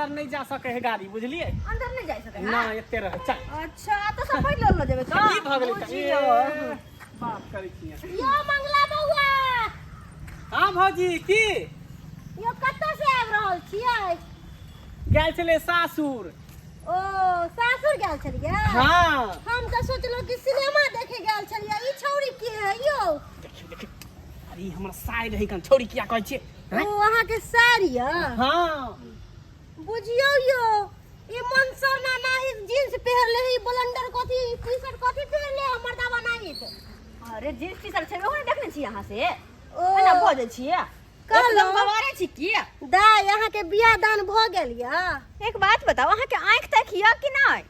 अंदर नहीं जा सके है गाड़ी बुझलिए। अंदर नहीं जा सके ना एते रह चल। अच्छा तो सफाई ले लो जेबे तो की भगले त बात करै छियै यो मंगला बउआ। हां भौजी की यो कत्ता से आब रहल छियै? गेल छले सासुर। ओ सासुर गेल छलियै? हां हम त सोचलो कि सिनेमा देखे गेल छलियै। ई छौरी के है यो? अरे हमरा साइड है कन छौरी किया कहै छियै? ओ अहाँ के साड़ी है? हां बुझियो यो ई मनसना नाही जींस पहनले ही ब्लेंडर कथि टी-शर्ट कथि पहनले हमर दावा नाही त। अरे जींस टी-शर्ट छै ओहे देखने छी यहां से ओ एना भोजे छियै कहलो बवारे छी की? दा यहाँ के बियाह दान भ गेल या? एक बात बताओ अहाँ के आंख तक हिया कि नहीं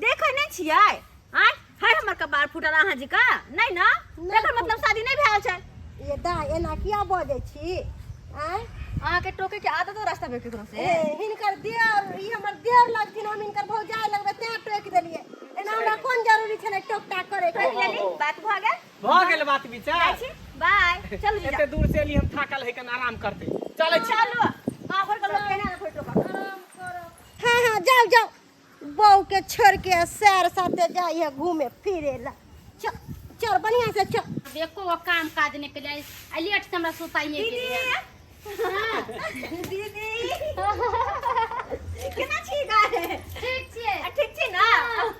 देखै नै छियै? आय हाय हमर कपार फुटल अहाँ जी का नहीं ना एकर मतलब शादी नहीं भेल छै। ये दा एना किया बजै छी? आय अहाँ के टोके के आदत हो रास्ता पे केकरो से? हिनकर देर ई हमर देर लगथिन हम हिनकर भौजाई लगबे ते टोक देलिए। एना हमरा कोन जरूरी छले टोक टाक करे के? बात भ गेल? भ गेल बात विचार। बाय चल जा एते दूर से एली हम थाकल है कन आराम करते चलै छी। चलो हां घर के लोग केना ना कोई टोका आराम करो। हां जाओ जाओ बहू के छोड़ के सैर साथे जाई है घूमे फिरे ला। चल चल बढ़िया से चल। देखो वो काम काज निकल जाए लेट से हमरा सुताइए के लिए। दीदी केना छी गाय? ठीक छियै? ठीक छी ना?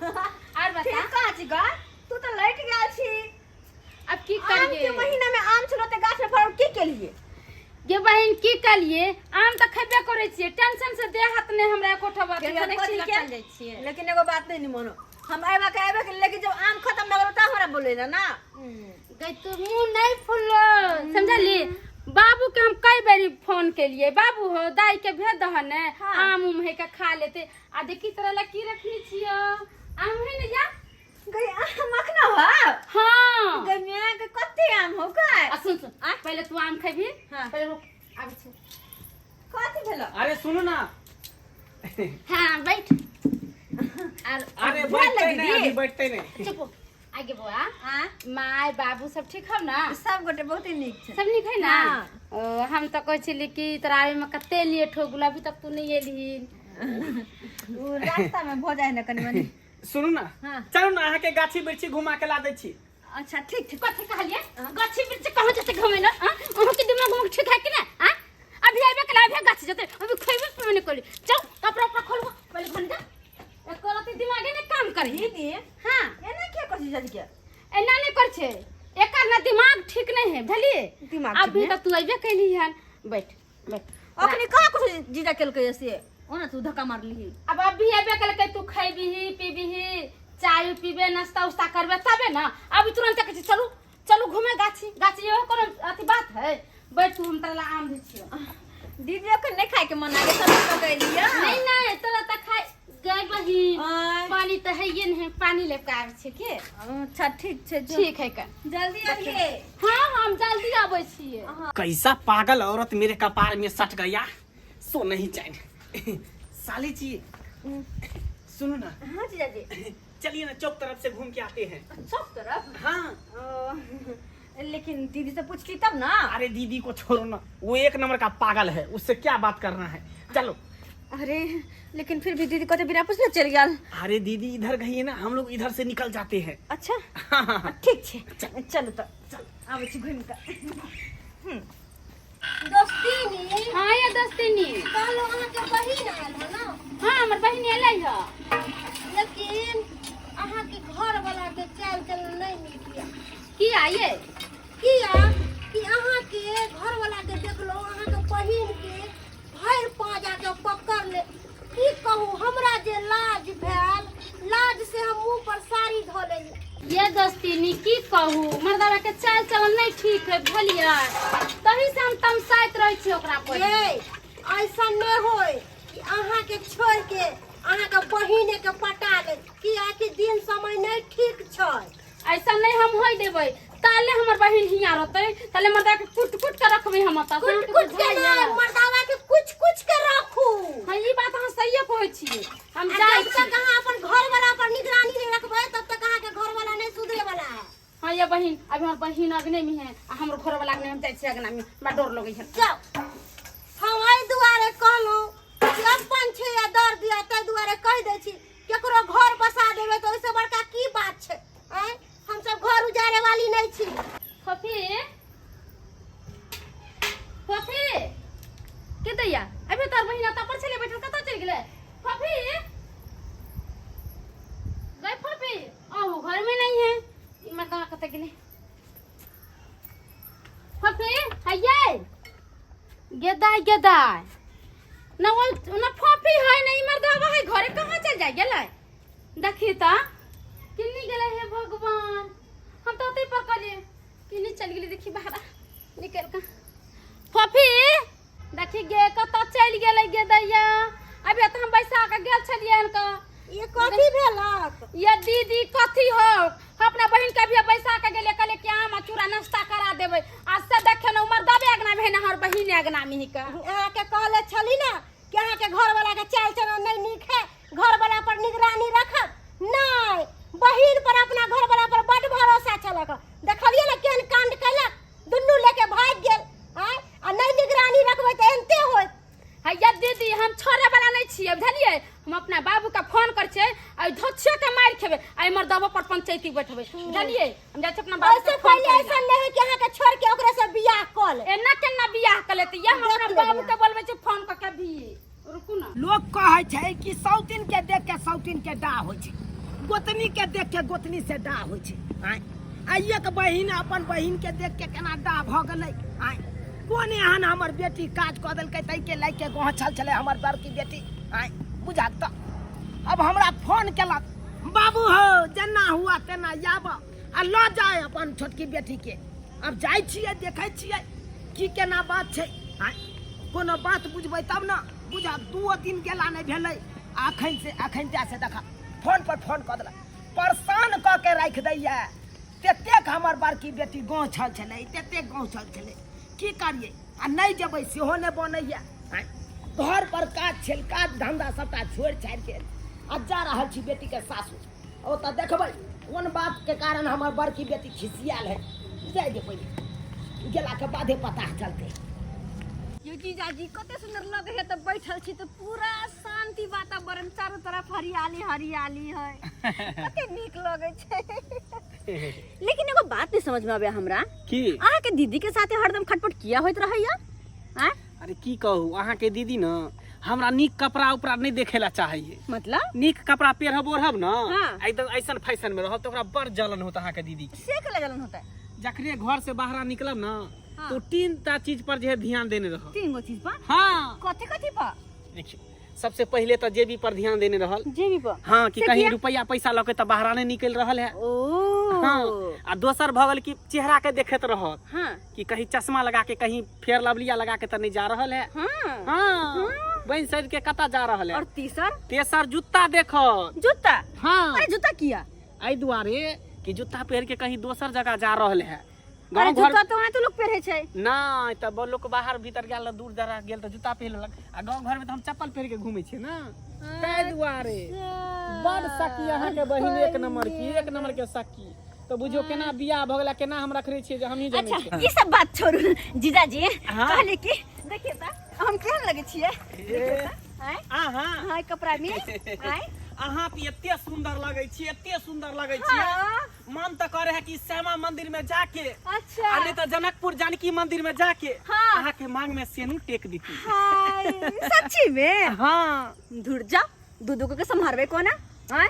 और बता ठीक कहाँ छी गा? तू तो लट गेल छी। अब की आम करिए? के महीना में आम छलो ते गाछ में फड़ल की केलिए? गे बहन की करिए आम त खैबे करे छियै टेंशन से देह हाथ ने हमरा कोठबा के टेंशन नहीं कथी छिलकल के? जाय छियै। लेकिन एगो बात नहीं मानो हम आइबा के लेकिन जब आम खत्म भगल त हमरा बोले ना। गई तू मुंह नहीं फुल्लो समझली। बाबू के हम कई बारी फोन के लिए बाबू हो दाई के भेज दहन ने आम उम है के खा लेते आ देखी तरह ला की रखनी छियो आम है ने जा गई आम मखना हो? हां गई में के कत्ते आम हो का? सुन सुन पहले तू आम खैबी हाँ। पहले रुक आबै छै। कथी भेलो? अरे सुनो ना। हां बैठ अरे बैठते नहीं अभी बैठते नहीं। चुप आगे बुआ हां माय बाबू सब ठीक हो ना? सब गोटे बहुत ही नीक छै। सब नीक है ना? हाँ। हम तो कह छिली कि तोरा आवे में कते लेट हो गेल अभी तक तू नहीं एलही। वो रास्ता में भो जाए ना कनी मनी। सुनो ना हाँ। चलो ना अहाँ के गाछी बिरछी घुमा के ला दै छी। अच्छा ठीक ठीक कथि कहलिए गाछी बिरछी कहां जते घुमे ना? ओहो के दिमाग में ठीक है कि ना? हां अभी आबे के लाभे गाछी जते अभी खइबे पे नहीं करी। चल कपड़ा उपड़ा खोलबो पहले बन जा एक करती दिमागे ने काम कर दीदी हां एना क्या कर जल्दी के? एना नहीं कर छे एकर ना दिमाग ठीक नहीं है भलिए दिमाग अभी तक तू आइबे कैली हन बैठ बैठ अखनी कहाँ कुछ जीजा केलकै से ओना तू धक्का मार ली। अब अभी आबे कल के तू खइबी पीबी चाय पीबे नाश्ता उस्ता करबे तबे ना अभी तुरंत कह चलू चलू घूमे गाछी गाछी ये कोनो अथी बात है बैठ तू हम तोरा आम दे छियो। दीदी अखन नहीं खाए के मन आगे सब पकड़ लिया। नहीं नहीं तोरा त खाए गए बही आय। पानी त है ये नहीं पानी लेके आवे छे के। अच्छा ठीक छै जो ठीक है का जल्दी आइए। हां हम जल्दी आबै छिए। कैसा पागल औरत मेरे कपार में सट गया सो नहीं चाहिए। साली जी सुनो ना। हां जीजा जी चलिए ना चौक तरफ से घूम के आते हैं। सब तरफ? हाँ लेकिन दीदी से पूछती तब ना। अरे दीदी को छोड़ो ना वो एक नंबर का पागल है उससे क्या बात करना है चलो। अरे लेकिन फिर भी दीदी कहते बिना पूछले चल गया। अरे दीदी इधर गई है ना हम लोग इधर से निकल जाते हैं। अच्छा हाँ। ठीक छै चलो तो चल आबै छी घूम के। दोस्तीनी हां ये दोस्तीनी कहलो अहाँ के बहिन आयल हो ना? हां हमर बहिन एलै ह लेकिन अहाँ के घर वाला के चाल चलन नहीं नीक या। की आइए किया कि अहाँ के घर वाला के देखलो अहाँ के बहिन के भर पाजा के पकड़ ले। की कहू हमरा जे लाज भेल लाज से हम मुंह पर साड़ी धो लेली। ये दोस्तीनी की कहू मर्दावा के चाल चलन नहीं ठीक है भलिया तभी से हम तमसाइत रह छी ओकरा पर। ए ऐसा नहीं होय कि अहाँ के छोड़ के अहाँ के बहिने के पटा ले कि आखिर दिन समय नहीं ठीक छै। ऐसा नहीं हम होई देबै ताले हमर बहिन हिया रहतै ताले मर्दा के कुट कुट के रखबै हम त कुछ कुछ के नहीं मर्दावा के कुछ के रखू। हां ई बात अहाँ सही कहै छी हम जब जाय छी। तक अहाँ अपन घर वाला पर निगरानी नहीं रखबै तब तक अहाँ के घर वाला नहीं सुधरे वाला है। हां ये बहिन अभी हमर बहिन अगने में है आ हमर घर वाला के हम जाय छी अगना में हमरा डर लगै छै। जाओ हम आई दुआरे कहलो कि अपन छै करे कह दे छी केकरो घर बसा देबे तो ओइसे बड़का की बात छै आय हम सब घर उजारे वाली नहीं छी। फफी फफी के दैया अबे तोर बहिना तपर छले बैठल कत चल गेले फफी गई फफी ओ घर में नहीं है ई मत कत गेले फफी हये गेदाय ना फफी है नहीं मर्दवा है घरे कहां चल जाय गेलै देखी त किन्नी गेलै हे भगवान हम तो ओते पर कलिए किन्नी चल गेली देखी बाहर निकल का फफी देखी गे कत चल गेलै गे दैया अबे त हम बैसा के गेल छलिए इनका ये कथी भेलक ये दीदी कथी हो अपना बहन के भी बैसा के गेले कहले कि आम चूड़ा नाश्ता करा देबै आज से देखे न उमर दबे अगना भेन हर बहिन अगना मिही के अहाँ के कहले छली ना कि अहाँ के घर वाला के चाल चलन नहीं नीक है घर वाला पर निगरानी रखब नहीं बहिन पर अपना घर वाला पर बड़ भरोसा छलक देखलिए ना केहन कांड कैलक दुन्नू लेके भाग गेल आय आ नहीं निगरानी रखबै त एनते होत हैया दीदी हम छोड़े वाला नहीं छिए बुझलिए हम अपना बाबू का फोन कर छे आ धोछे के मार खेबे आ इमर दबो पर पंचायती बैठबे बुझलिए हम जाय अपना बाबू से पहले ऐसा नहीं कि अहाँ के छोड़ के ओकरा से बियाह क ले एना केना बियाह क लेते ये हम अपना बाबू के बोलबे छे फोन क के भी रुकू ना लोग कहै छै कि सौतीन के देख के सौतीन के डा होइ छै गोतनी के देख के गोतनी से डा होइ छै आय एक बहिन अपन बहिन के देख के केना डा भ गेलै आय कोन एहन हमर बेटी काज क देलकै तै के लाग के गहछल छलै हमर बड़की बेटी आय बुझा त अब हमरा फोन केलक बाबू हो जेना हुआ तेना आब आ ल जाए अपन छोटकी बेटी के अब जाइ छियै देखै छियै की केना बात छै आय कोनो बात बुझबै तब न बुझा 2 दिन गेला नहीं भेलै अखन जा से देखा फोन पर फोन क देलक परेशान क के राख दैया तेतेक हमर बड़की बेटी गाँव छल छलै तेतेक गाँव छल छलै की करिए आ नहीं जेबै सेहो नहीं बनैया घर पर काज छल काज धंधा सबटा छोड़ छाड़ के आ जा रहल छी बेटी के सासुर ओ त देखबै कोन बात के कारण हमर बड़की बेटी खिसियाल है जाय दे पहिले गेला के बादे पता चलते यो जीजाजी कते सुंदर लगे है तो बैठल छी तो पूरा शांति वातावरण चारों तरफ हरियाली हरियाली है कते नीक लगे छे लेकिन एगो बात नहीं समझ में आवे हमरा की अहाँ के दीदी के साथे हरदम खटपट किया होइत रहैया हैं अरे की कहू अहाँ के दीदी न हमरा नीक कपड़ा उपड़ा नहीं देखेला चाहिए मतलब नीक कपड़ा पहनब ओढ़ब न हाँ। एकदम ऐसन फैशन में रहब तो ओकरा बड़ जलन होता अहाँ के दीदी के से के जलन होता है जखने घर से बाहर निकलब न हाँ। तो 3 टा चीज पर जे ध्यान देने रह 3 गो चीज पर हाँ कथि कथि पर देखिए सबसे पहले तो जेबी पर ध्यान देने रहल जेबी पर हाँ कि से कहीं किया? रुपया पैसा लके तो बाहर नहीं निकल रहल है ओ हाँ आ दोसर भगल की चेहरा के देखत रहल हाँ कि कहीं चश्मा लगा के कहीं फेयर लवलिया लगा के तो नहीं जा रहल है हाँ हाँ बहन सर के कता जा रहल है और तेसर जूता देखो जूता हाँ अरे जूता किया आई दुआरे कि जूता पहन के कहीं दोसर जगह जा रहल है अरे जूता तो वहाँ तो लोग पहने छै नहीं तब लोग बाहर भीतर गेल दूर दरा गेल तो जूता पहन लेलक आ गांव घर में तो हम चप्पल पहन के घूमे छी ना ताहि दुआरे बड़ सकी अहाँ के बहिन एक नंबर के सकी तो बुझो केना बियाह भ गेला केना हम रखले छी जे हम ही जाने छी अच्छा ये सब बात छोड़ू जीजाजी हाँ। कहले कि देखिए त हम केहन लगे छियै देखिए त आय आहा हां कपड़ा में आय अहाँ पे एते सुंदर लगे छी हाँ। मन तो करे है कि श्यामा मंदिर में जाके अच्छा आ नहीं तो जनकपुर जानकी मंदिर में जाके हाँ। अहाँ के मांग में सेनू टेक दीती हाय सच्ची में हाँ दूर जा दूधू को के संभारबे कोना हां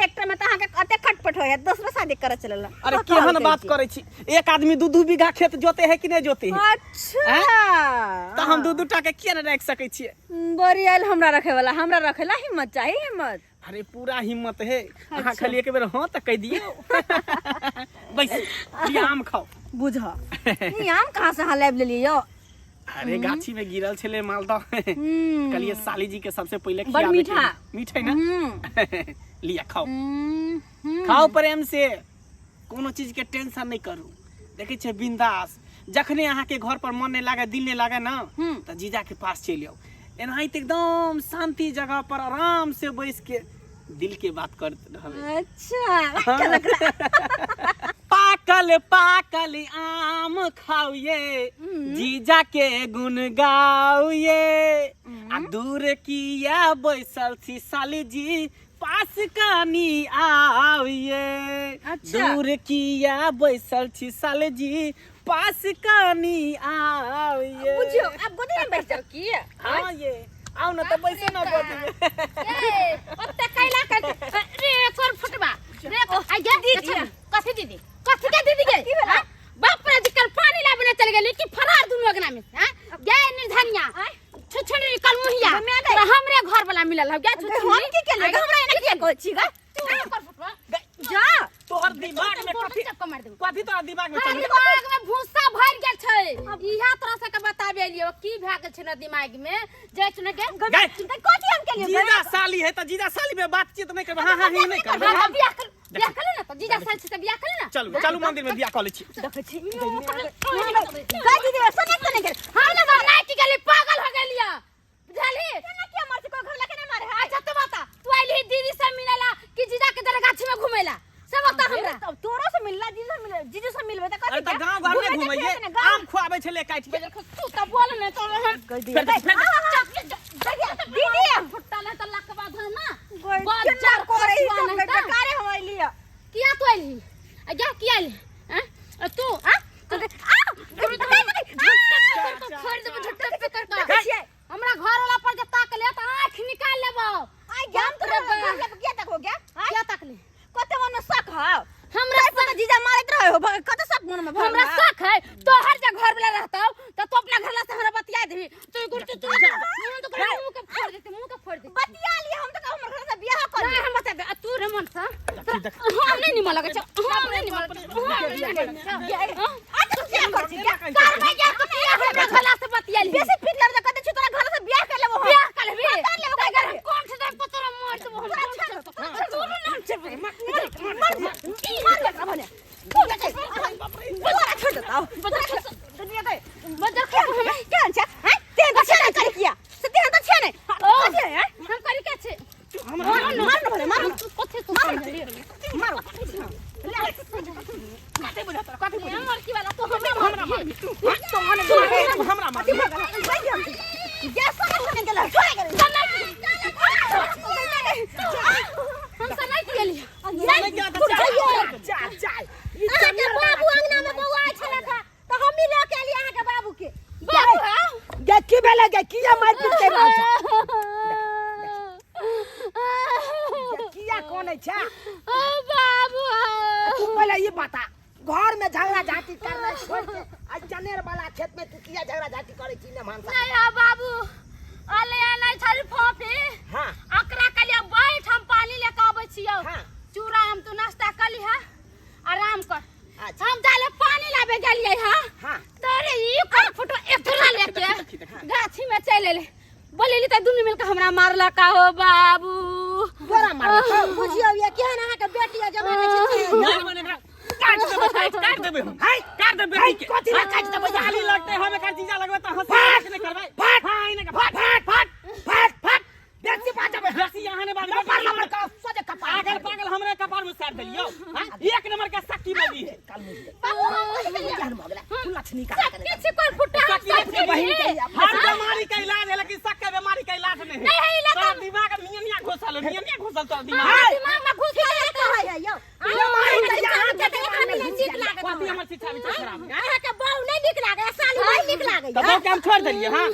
एकटा में त अहाँ के अते खटपट होय दूसरा शादी करे चलला अरे केहन बात करे छी एक आदमी 2 बीघा खेत जोते है कि नहीं जोते है अच्छा तो हम 2 टा के किया नहीं रख सके छिए बड़ी आयल हमरा रखे वाला हमरा रखेला हिम्मत चाहिए हिम्मत अरे पूरा हिम्मत है अहाँ खाली एक बेर हां त कह दियो बस ये आम खाओ बुझ ई आम कहां से हलाब ले लियो अरे गाछी में गिरल छले मालदह कलिए साली जी के सबसे पहले बड़ मीठा मीठा है ना लिया खाओ खाओ प्रेम से कोनो चीज के टेंशन नहीं करू देखे छे बिंदास जखने अहाँ के घर पर मन नहीं लागे दिल नहीं लागे ना तो जीजा के पास चले आओ एनाहित एकदम शांति जगह पर आराम से बैठ के दिल के बात कर रहबे अच्छा क्या लग रहा पाकल पाकल आम खाओ ये जीजा के गुन गाओ ये आ दूर किया बैसल छी साली जी पास कानी आविए। दूर किया बैसल छी साली जी पास कानी आविए। बुझियो अब गोदी में बैठ जाओ की। हाँ ये आओ ना तो बैसे ना गोदी में। ए ओते कैला कर रे कोन फुटबा रे आ जा दीदी कथि दीदी कथि के दीदी के बाप रे जिकर पानी लाबे न चल गेली कि फरार दुनु अगना में हां गे निर्धनिया छुछुनी कल मुहिया तो हमरे घर वाला मिलल ह गे छुछुनी हम की के ले हमरा एने के कहै छी ग तू कर फुटबा जा तोहर दिमाग में कथि चक्कर मार देबो कथि तोहर दिमाग में चल दिमाग में भूसा भर गेल छै इहा तरह से के बताबे लियो की भए गेल छै न दिमाग में जे छ न गे कथि हम के लिए जीजा साली है तो जीजा साली में बातचीत नहीं करबे। हाँ हाँ ही नहीं करबे। बियाह कर ले ना तो जीजा साल से बियाह कर ले ना चलू चलू मंदिर में बियाह कर ले छी। देखै छी गाजी दे सने सने के हम ना नाइटी के लिए पागल हो गेलिया बुझाली केना के मार को घर लगे ना मारे है अच्छा तो बता तू आइली दीदी से मिलेला कि जीजा के जरा गाछी में घुमेला सब बता हमरा तब तोरो से मिलला जीजू से मिलबे त अरे कथि तो गांव घर में घुमइए आम खुआबे छले काट के। तू तो बोल ने तो दीदी फुट्टा ले तो लाख बाद ना केना करे ई सब बेकारे हम लिया किया तो आइली आ जा किया आइली हैं तू हां छोड़ दे झट्टा पे कर हमरा घर वाला पर के ताक ले त आंख निकाल लेबो आई ज्ञान तो क्या तक हो गया क्या ताक ले कते मन में शक है हमरा तो जीजा मारत रहे हो कते शक मन में हमरा शक है तो हर जगह घर वाला रहता तो तू अपना घर से हमरा बतिया देबी तू गुरती तू तो कर मुंह के फोड़ दे बतिया लिए हम तो हमर घर से बियाह कर नहीं हम बता तू रे मन सा हम नहीं निमल लगे हम नहीं निमल आ तू क्या कर छी क्या कर भाई क्या तू किया हमरा घर से बतिया ली बेसी फिट लड़ कते छी तोरा घर से बियाह कर लेबो बियाह कर लेबी अगर कौन से देख तोरा मार तो हम तू नाम से मार बने बड़ा छोड़ देता दुनिया दे बदल के क्या छ हैं ते तो छे कर किया सत्य तो छे नहीं हम करी के छे मार भले मार कथे तू मारो काटे बुझा तोरा काटे बुझा हमर की वाला तो हमरा मार गैस सने गेला हम सनाई गेली नहीं क्या जा जा अहाँ के बाबू अंगना में बौआ छला था तो हम ही लेके एली अहाँ के बाबू के बाबू गे की भेले गे किया मार पीट के रहल छ किया कोन है छ बाबू तू पहले ये बता घर में झगड़ा झाटी करना छोड़ के आज जनेर वाला खेत में तू किया झगड़ा झाटी करे छी ने मानसा नहीं बाबू अले नहीं छल फोफी हां अकरा के लिए बैठ हम पानी लेके आबै छियौ हां चूड़ा हम तू नाश्ता कर ली है आराम कर अच्छा हम जाले पानी लाबे गेलिए हां हां तोरे ई कोन फोटो एथरा लेके गाछी में चले ले बोलेली त दुनु मिलके हमरा मारला का हो बाबू बोरा मार बुझियो ये केहन अहाँ के बेटिया जमाने छै नहीं बने काट देबे हाय काट देबे के कथि ला काट देबे गाली लड़ते हम एकर जीजा लगबे त हंस नहीं करबै फट हां इने फट देखि पाजबे रसी यहां ने बात नंबर का सोजे कपार पागल हमरे कपार में साट देलियो हां एक नंबर के शक्ति मली है कल मुझे बाबू जान मगला तू लक्ष्मी का करे किसी कोई फुटा अपनी बहन के हर बीमारी का इलाज है लेकिन शक के बीमारी का इलाज नहीं नहीं है इलाज तो दिमाग में निया घुसल तो दिमाग दिमाग में घुस गया कहा है यो ये मारी के यहां के ठीक लागे कॉपी हमर शिक्षा भी खराब है अहाँ के बहु नहीं निक लागे साली नहीं निक लागे तो वो काम छोड़ देलिए हां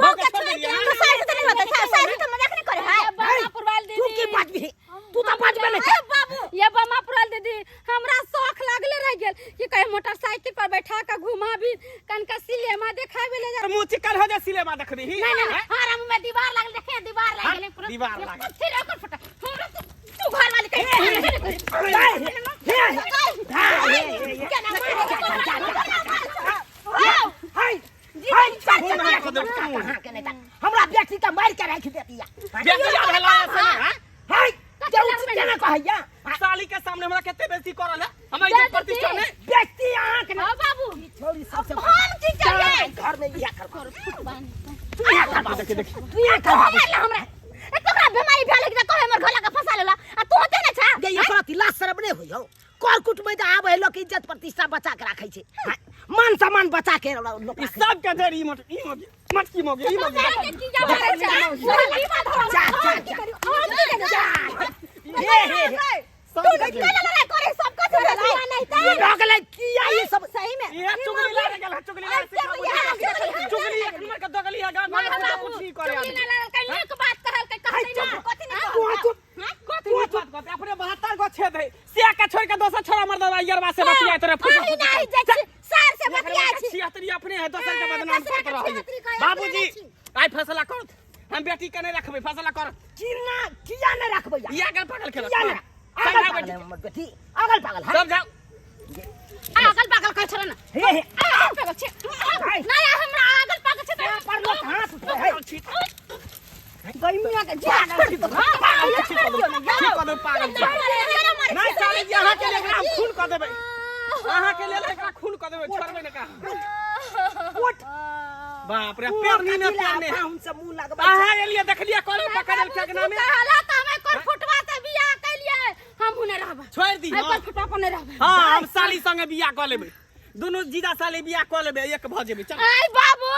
बहु के छोड़ के हम साली से नहीं होता साली तो मजाक नहीं करे है बामापुरवाल तू दीदी की बात भी तू तो बात में नहीं बाबू ये बामापुरवाल दीदी हमरा शौक लागले रह गेल कि कहीं मोटरसाइकिल पर बैठा के घुमाबी कनका सिनेमा देखाबे ले जा मुंह चिकन हो जा सिनेमा देख रही नहीं हराम में दीवार लागल देखे दीवार लागल पूरा दीवार लागल। फिर ओकर फटा हमरा तू घर वाली कहीं हमरा बेटी का मार के रख देतिया बेटिया भेला ऐसे हां हाय जाऊ केना कहैया साली के सामने हमरा केते बेइज्जती करल है हमर इज्जत प्रतिष्ठा ने बेटी आंख ना बाबू छोड़ी सबसे हम की चाहिए घर में यह कर देख तू यह कर हमरा तोरा बीमारी भेल कि कहे हमर घर लगा फसा लेला आ तू होते न छा गे ये करती लाश शर्म नहीं होई हो कर कुट में आबै लोग इज्जत प्रतिष्ठा बचा के राखै छै मान सम्मान बचा के लोग ई सब के देरी मटकी मोगी ई मोगी की जा मारे छै पूरा की बात हो तू निकल रे करे सब का नहीं ये डगले किया ये सब सही में ये चुगली लागे गेल चुगली लागे चुगली एक नंबर के दगली है गांव में कुछ नहीं करे चुगली ना कहीं एक बात कहल के कहै ना कथि नहीं तू बात अपने 72 गो छेद है सिया के छोड़ के दोसर छोरा मर दवा यारवा से बतिया तोरे नहीं नहीं जाइ सर से बतिया छी छिहत्तरी अपने है दोसर के बदनाम करत रही बाबूजी आई फैसला कर हम बेटी के नहीं रखबे फैसला कर किया नहीं रखबै या के पागल खेल अगल पागल है सब जाओ अगल पागल कहै छल ना हे हे पागल छै नहीं हमरा अगल पागल छै पर लो हाथ है गइमिया के जान पागल नहीं साले यहाँ के लिए हम खून कर देबै अहाँ के लिए एकरा खून कर देबै छोड़बै न का उठ बाप रे पेरनी में पेरने हम सब मुंह लगबै अहाँ एलिए देखलिए कॉल पकड़ल ठेकना में हालत हमें कोन फुटवा से बियाह कैलिए हम हुने रहब छोड़ दी कोन फुटवा पर नहीं रहब हां हम साली संगे बियाह कर लेबै दोनों जीजा साली बियाह कर लेबै एक भ जेबै चल आई बाबू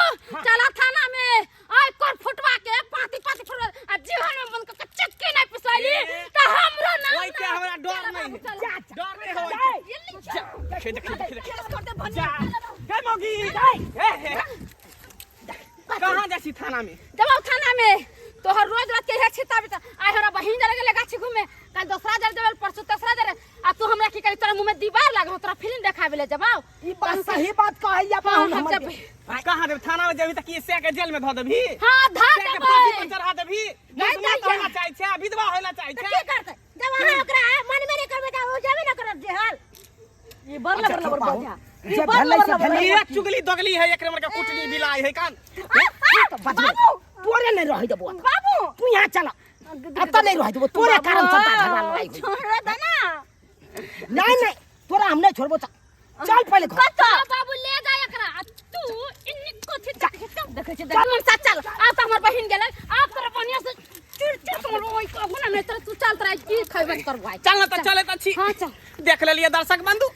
चला थाना में आई कोन फुटवा के पाती फुटवा आ जीवन में बंद के चक्के नहीं पिसैली त हमरो ना ओइ के हमरा डर नहीं होय देख जा गए मोगी कहां जासी थाना में जब थाना में तोहर रोज रात के है छिता बिता आई हमरा बहिन जरे गेले गाछी घूमे कल दूसरा जर देबल परसो तेसरा जर आ तू हमरा की करी तोरा मुंह में दीवार लाग तोरा फिल्म देखावे ले जबाओ ई बात सही बात कहैया पाहुन हम हमर जब कहां देब थाना में जेबी त की से के जेल में ध देबी हां धा से के देबै फांसी पर चढ़ा देबी नहीं नहीं दैया। होना चाहिए छै विधवा होना चाहिए की छै करते जब अहाँ ओकरा मन में नहीं करबे त हो जाबे ना करब जेहल ये बरला बरला बरला जे भले से भले एक चुगली दगली है एक नंबर का कुटनी बिलाई है कान बाबू तोरे नहीं रह देबो बाबू तू यहाँ चला अब तो नहीं रह देबो तोरे कारण सब झगड़ा लड़ाई हुई छोड़ दे ना नहीं तोरा हम नहीं छोड़बो चल पहले घर कतो बाबू ले जा एकरा आ तू इन्नी कोथि देखे छ चल मन साथ चल आ त हमर बहिन गेलै आप तोरा बनिया से चिड़ तोर ओइ कहू ना नहीं तोरा तू चल तोरा की खैबे करबै चल त चले त छी हां चल देख लेलिए दर्शक बंधु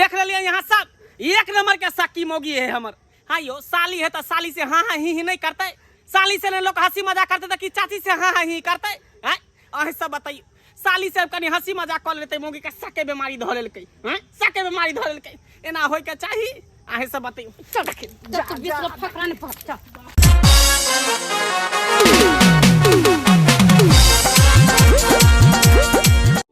देख लेलिए यहाँ सब एक नंबर के सक्की मोगी है हमर हाँ यो साली है तो साली से हाँ ही नहीं करते साली से लोग हंसी मजाक करते तो कि चाची से हाँ ही करते हैं अहे सब बताइए साली से कनी हंसी मजाक कर लेते मोगी के सके बीमारी धर लेलकै हैं सके बीमारी धर लेलकै एना होय के चाहिए अहे सब बताइए चल रखे जब तू 20 फकरा ने पहुंच